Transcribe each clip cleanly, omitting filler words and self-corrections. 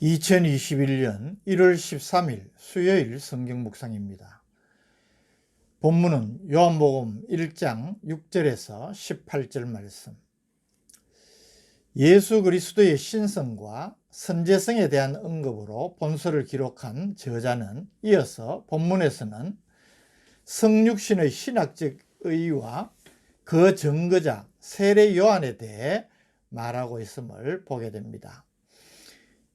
2021년 1월 13일 수요일 성경 묵상입니다. 본문은 요한복음 1장 6절에서 18절 말씀. 예수 그리스도의 신성과 선제성에 대한 언급으로 본서를 기록한 저자는 이어서 본문에서는 성육신의 신학적 의의와 그 증거자 세례 요한에 대해 말하고 있음을 보게 됩니다.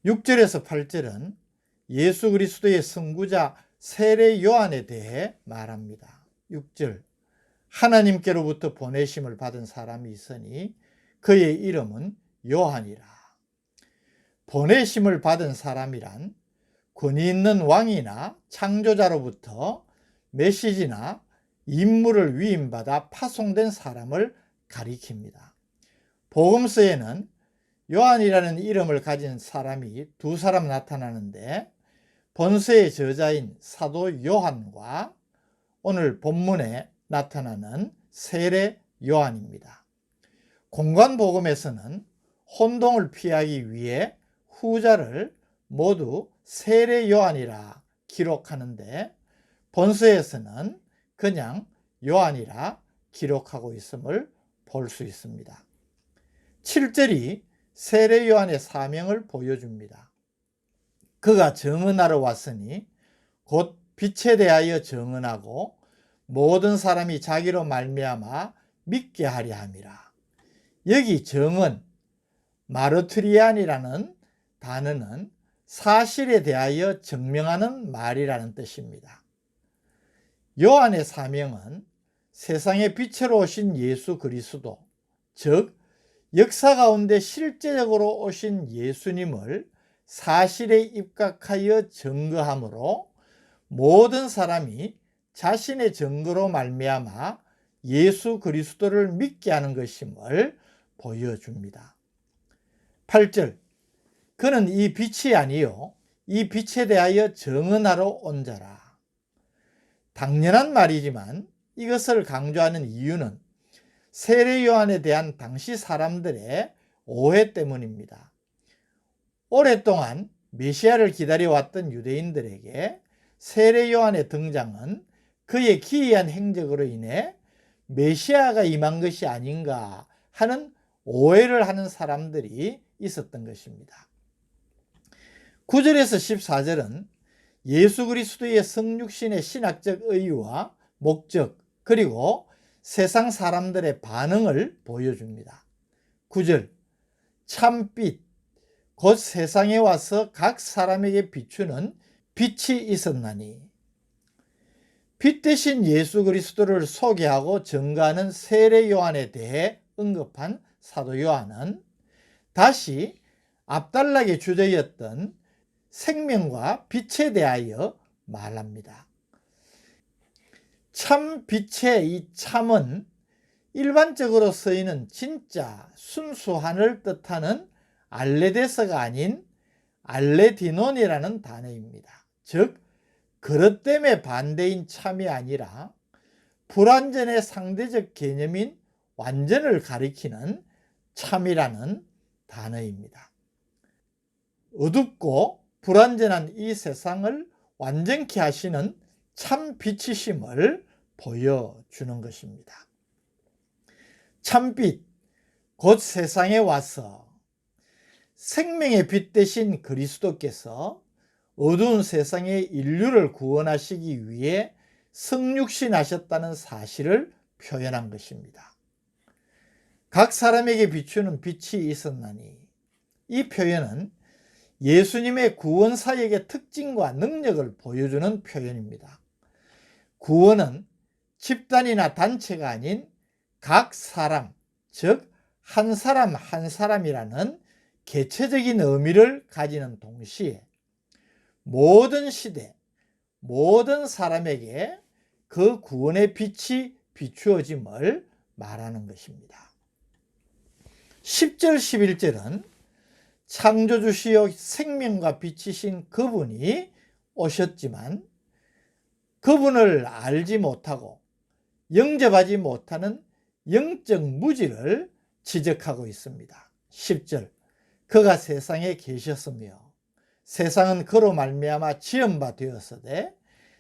6절에서 8절은 예수 그리스도의 선구자 세례 요한에 대해 말합니다. 6절, 하나님께로부터 보내심을 받은 사람이 있으니 그의 이름은 요한이라. 보내심을 받은 사람이란 권위 있는 왕이나 창조자로부터 메시지나 임무를 위임받아 파송된 사람을 가리킵니다. 복음서에는 요한이라는 이름을 가진 사람이 두 사람 나타나는데 본서의 저자인 사도 요한과 오늘 본문에 나타나는 세례 요한입니다. 공관복음에서는 혼동을 피하기 위해 후자를 모두 세례 요한이라 기록하는데 본서에서는 그냥 요한이라 기록하고 있음을 볼 수 있습니다. 7절이 세례 요한의 사명을 보여줍니다. 그가 증언하러 왔으니 곧 빛에 대하여 증언하고 모든 사람이 자기로 말미암아 믿게 하려 함이라. 여기 증언, 마르투리안이라는 단어는 사실에 대하여 증명하는 말이라는 뜻입니다. 요한의 사명은 세상의 빛으로 오신 예수 그리스도, 즉 역사 가운데 실제적으로 오신 예수님을 사실에 입각하여 증거하므로 모든 사람이 자신의 증거로 말미암아 예수 그리스도를 믿게 하는 것임을 보여줍니다. 8절, 그는 이 빛이 아니요 이 빛에 대하여 증언하러 온 자라. 당연한 말이지만 이것을 강조하는 이유는 세례 요한에 대한 당시 사람들의 오해 때문입니다. 오랫동안 메시아를 기다려왔던 유대인들에게 세례 요한의 등장은 그의 기이한 행적으로 인해 메시아가 임한 것이 아닌가 하는 오해를 하는 사람들이 있었던 것입니다. 9절에서 14절은 예수 그리스도의 성육신의 신학적 의의와 목적 그리고 세상 사람들의 반응을 보여줍니다. 9절, 참빛, 곧 세상에 와서 각 사람에게 비추는 빛이 있었나니. 빛 대신 예수 그리스도를 소개하고 증거하는 세례 요한에 대해 언급한 사도 요한은 다시 앞달락의 주제였던 생명과 빛에 대하여 말합니다. 참 빛의 이 참은 일반적으로 쓰이는 진짜 순수한을 뜻하는 알레데스가 아닌 알레디논이라는 단어입니다. 즉 그릇됨의 반대인 참이 아니라 불완전의 상대적 개념인 완전을 가리키는 참이라는 단어입니다. 어둡고 불완전한 이 세상을 완전케 하시는 참 빛이심을 보여주는 것입니다. 참빛, 곧 세상에 와서 생명의 빛 대신 그리스도께서 어두운 세상의 인류를 구원하시기 위해 성육신하셨다는 사실을 표현한 것입니다. 각 사람에게 비추는 빛이 있었나니, 이 표현은 예수님의 구원 사역의 특징과 능력을 보여주는 표현입니다. 구원은 집단이나 단체가 아닌 각 사람, 즉 한 사람 한 사람이라는 개체적인 의미를 가지는 동시에 모든 시대, 모든 사람에게 그 구원의 빛이 비추어짐을 말하는 것입니다. 10절, 11절은 창조주시요 생명과 빛이신 그분이 오셨지만 그분을 알지 못하고 영접하지 못하는 영적 무지를 지적하고 있습니다. 10절, 그가 세상에 계셨으며 세상은 그로 말미암아 지은 바 되었으되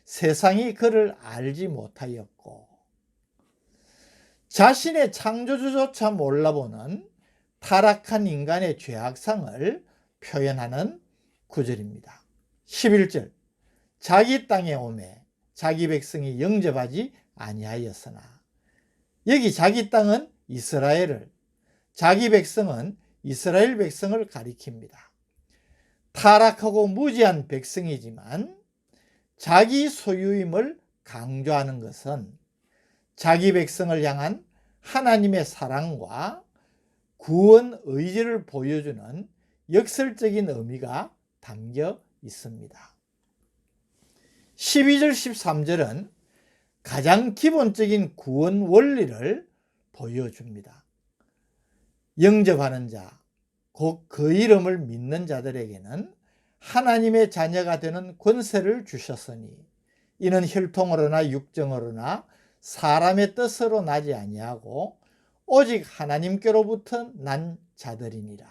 세상이 그를 알지 못하였고, 자신의 창조주조차 몰라보는 타락한 인간의 죄악상을 표현하는 구절입니다. 11절, 자기 땅에 오매 자기 백성이 영접하지 아니하였으나, 여기 자기 땅은 이스라엘을, 자기 백성은 이스라엘 백성을 가리킵니다. 타락하고 무지한 백성이지만 자기 소유임을 강조하는 것은 자기 백성을 향한 하나님의 사랑과 구원 의지를 보여주는 역설적인 의미가 담겨 있습니다. 12절 13절은 가장 기본적인 구원 원리를 보여줍니다. 영접하는 자, 곧 그 이름을 믿는 자들에게는 하나님의 자녀가 되는 권세를 주셨으니 이는 혈통으로나 육정으로나 사람의 뜻으로 나지 아니하고 오직 하나님께로부터 난 자들이니라.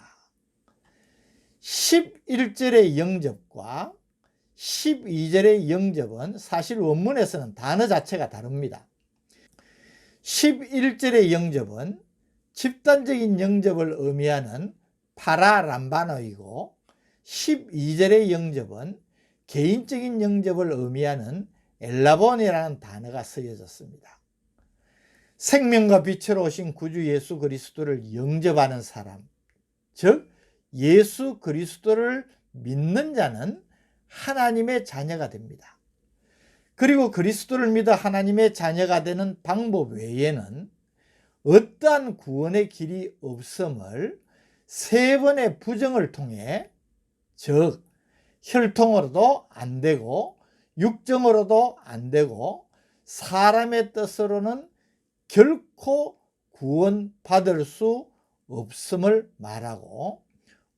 11절의 영접과 12절의 영접은 사실 원문에서는 단어 자체가 다릅니다. 11절의 영접은 집단적인 영접을 의미하는 파라람바노이고, 12절의 영접은 개인적인 영접을 의미하는 엘라본이라는 단어가 쓰여졌습니다. 생명과 빛으로 오신 구주 예수 그리스도를 영접하는 사람, 즉 예수 그리스도를 믿는 자는 하나님의 자녀가 됩니다. 그리고 그리스도를 믿어 하나님의 자녀가 되는 방법 외에는 어떠한 구원의 길이 없음을 세 번의 부정을 통해, 즉 혈통으로도 안 되고 육정으로도 안 되고 사람의 뜻으로는 결코 구원받을 수 없음을 말하고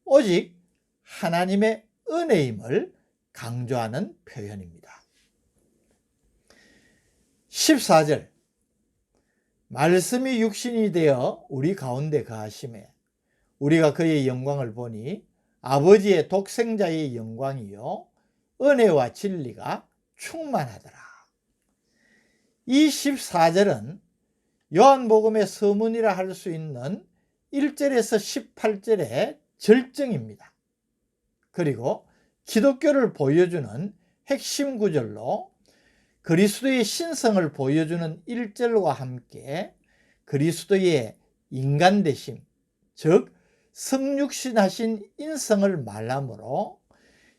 오직 하나님의 은혜임을 강조하는 표현입니다. 14절, 말씀이 육신이 되어 우리 가운데 거하심에 우리가 그의 영광을 보니 아버지의 독생자의 영광이요 은혜와 진리가 충만하더라. 이 14절은 요한복음의 서문이라 할 수 있는 1절에서 18절의 절정입니다. 그리고 기독교를 보여주는 핵심 구절로 그리스도의 신성을 보여주는 1절과 함께 그리스도의 인간되심, 즉 성육신하신 인성을 말하므로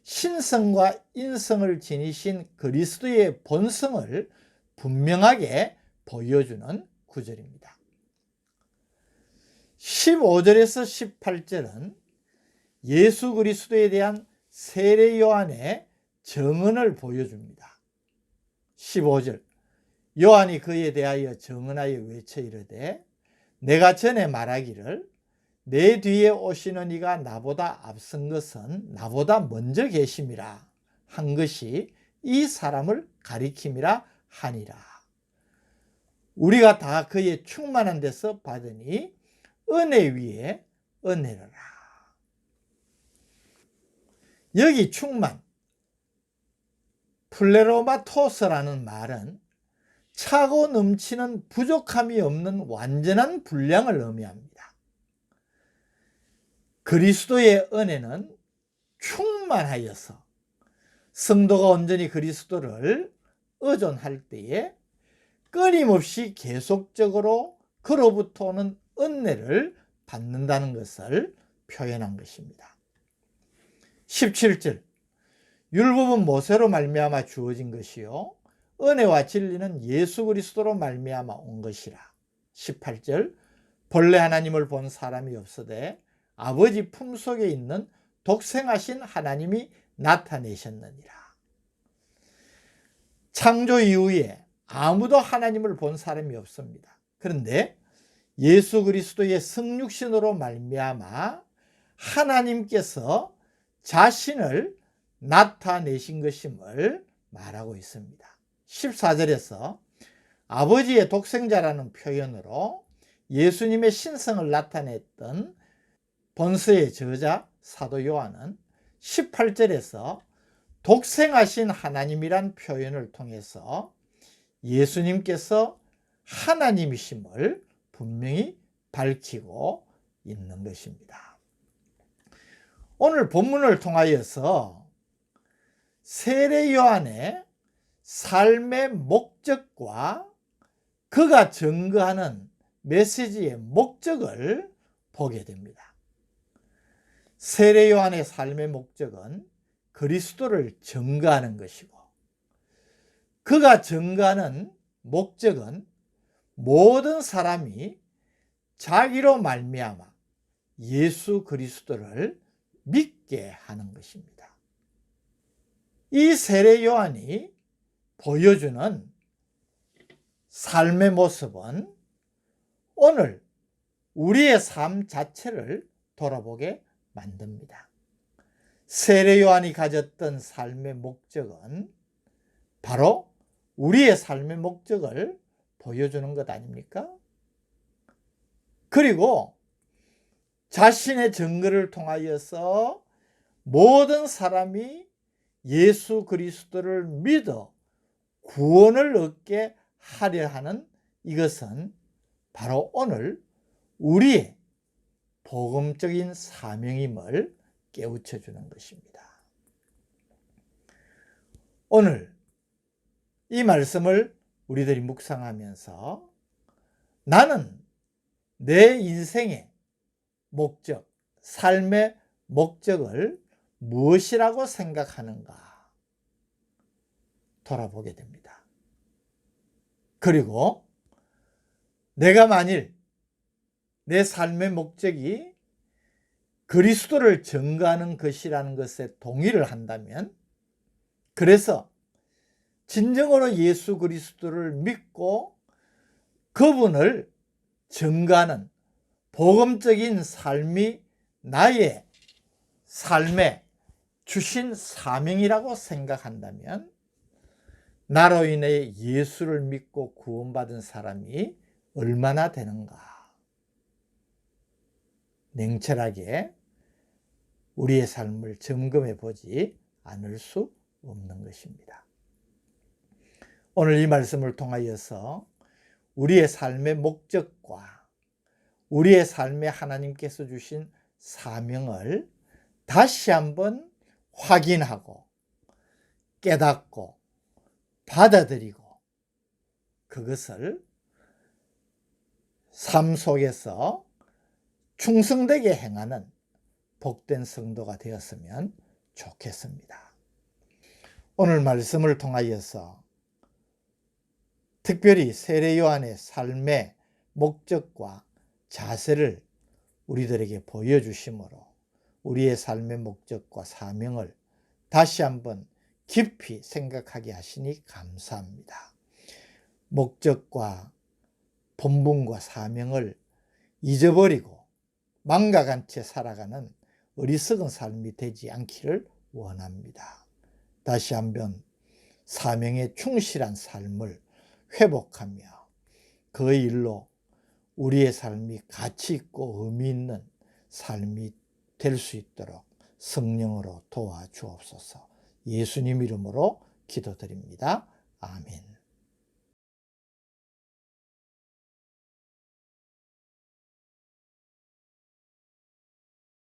신성과 인성을 지니신 그리스도의 본성을 분명하게 보여주는 구절입니다. 15절에서 18절은 예수 그리스도에 대한 세례 요한의 증언을 보여줍니다. 15절, 요한이 그에 대하여 증언하여 외쳐 이르되 내가 전에 말하기를 내 뒤에 오시는 이가 나보다 앞선 것은 나보다 먼저 계심이라 한 것이 이 사람을 가리킴이라 하니라. 우리가 다 그의 충만한 데서 받으니 은혜 위에 은혜라. 여기 충만, 플레로마토스라는 말은 차고 넘치는 부족함이 없는 완전한 분량을 의미합니다. 그리스도의 은혜는 충만하여서 성도가 온전히 그리스도를 의존할 때에 끊임없이 계속적으로 그로부터 오는 은혜를 받는다는 것을 표현한 것입니다. 17절, 율법은 모세로 말미암아 주어진 것이요 은혜와 진리는 예수 그리스도로 말미암아 온 것이라. 18절, 본래 하나님을 본 사람이 없으되 아버지 품속에 있는 독생하신 하나님이 나타내셨느니라. 창조 이후에 아무도 하나님을 본 사람이 없습니다. 그런데 예수 그리스도의 성육신으로 말미암아 하나님께서 자신을 나타내신 것임을 말하고 있습니다. 14절에서 아버지의 독생자라는 표현으로 예수님의 신성을 나타냈던 본서의 저자 사도 요한은 18절에서 독생하신 하나님이란 표현을 통해서 예수님께서 하나님이심을 분명히 밝히고 있는 것입니다. 오늘 본문을 통하여서 세례 요한의 삶의 목적과 그가 증거하는 메시지의 목적을 보게 됩니다. 세례 요한의 삶의 목적은 그리스도를 증거하는 것이고, 그가 증거하는 목적은 모든 사람이 자기로 말미암아 예수 그리스도를 믿게 하는 것입니다. 이 세례 요한이 보여주는 삶의 모습은 오늘 우리의 삶 자체를 돌아보게 만듭니다. 세례 요한이 가졌던 삶의 목적은 바로 우리의 삶의 목적을 보여주는 것 아닙니까? 그리고 자신의 증거를 통하여서 모든 사람이 예수 그리스도를 믿어 구원을 얻게 하려 하는 이것은 바로 오늘 우리의 복음적인 사명임을 깨우쳐 주는 것입니다. 오늘 이 말씀을 우리들이 묵상하면서 나는 내 인생의 목적, 삶의 목적을 무엇이라고 생각하는가 돌아보게 됩니다. 그리고 내가 만일 내 삶의 목적이 그리스도를 증거하는 것이라는 것에 동의를 한다면, 그래서 진정으로 예수 그리스도를 믿고 그분을 증거하는 복음적인 삶이 나의 삶에 주신 사명이라고 생각한다면, 나로 인해 예수를 믿고 구원받은 사람이 얼마나 되는가 냉철하게 우리의 삶을 점검해 보지 않을 수 없는 것입니다. 오늘 이 말씀을 통하여서 우리의 삶의 목적과 우리의 삶에 하나님께서 주신 사명을 다시 한번 확인하고 깨닫고 받아들이고 그것을 삶 속에서 충성되게 행하는 복된 성도가 되었으면 좋겠습니다. 오늘 말씀을 통하여서 특별히 세례 요한의 삶의 목적과 자세를 우리들에게 보여주심으로 우리의 삶의 목적과 사명을 다시 한번 깊이 생각하게 하시니 감사합니다. 목적과 본분과 사명을 잊어버리고 망각한 채 살아가는 어리석은 삶이 되지 않기를 원합니다. 다시 한번 사명에 충실한 삶을 회복하며 그 일로 우리의 삶이 가치 있고 의미 있는 삶이 될 수 있도록 성령으로 도와주옵소서. 예수님 이름으로 기도드립니다. 아멘.